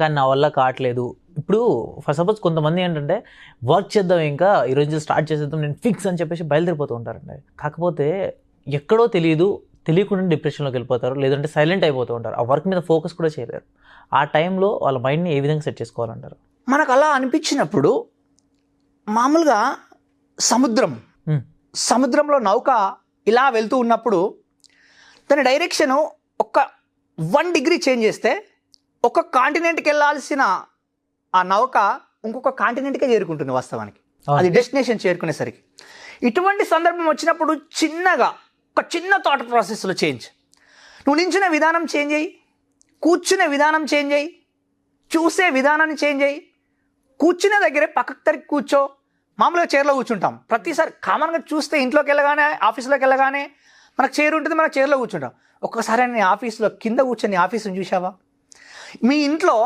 కానీ నా వల్ల కావట్లేదు. ఇప్పుడు ఫర్ సపోజ్ కొంతమంది ఏంటంటే వర్క్ చేద్దాం, ఇంకా ఈరోజు స్టార్ట్ చేసేద్దాం, నేను ఫిక్స్ అని చెప్పేసి బయలుదేరిపోతూ ఉంటారండి. కాకపోతే ఎక్కడో తెలియకుండా డిప్రెషన్లోకి వెళ్ళిపోతారు, లేదంటే సైలెంట్ అయిపోతూ ఉంటారు. ఆ వర్క్ మీద ఫోకస్ కూడా చేయలేరు. ఆ టైంలో వాళ్ళ మైండ్ని ఏ విధంగా సెట్ చేసుకోవాలంటారు? మనకు అలా అనిపించినప్పుడు మామూలుగా సముద్రంలో నౌక ఇలా వెళ్తూ ఉన్నప్పుడు దాని డైరెక్షను ఒక 1 డిగ్రీ చేంజ్ చేస్తే ఒక కాంటినెంట్కి వెళ్ళాల్సిన ఆ నౌక ఇంకొక కాంటినెంట్కే చేరుకుంటుంది వాస్తవానికి, అది డెస్టినేషన్ చేరుకునేసరికి. ఇటువంటి సందర్భం వచ్చినప్పుడు ఒక చిన్న థాట్ ప్రాసెస్లో చేంజ్. నువ్వు నించునే విధానం చేంజ్ అయ్యి, కూర్చునే విధానం చేంజ్ అయ్యి, చూసే విధానాన్ని చేంజ్ అయ్యి, కూర్చునే దగ్గరే పక్కకు తరికి కూర్చో. మామూలుగా చైర్లో కూర్చుంటాం ప్రతిసారి, కామన్గా చూస్తే ఇంట్లోకి వెళ్ళగానే ఆఫీస్లోకి వెళ్ళగానే మనకు చైర్ ఉంటుంది, మన చైర్లో కూర్చుంటాం. ఒక్కసారి నీ ఆఫీస్లో కింద కూర్చొని ఆఫీస్ని చూసావా? మీ ఇంట్లో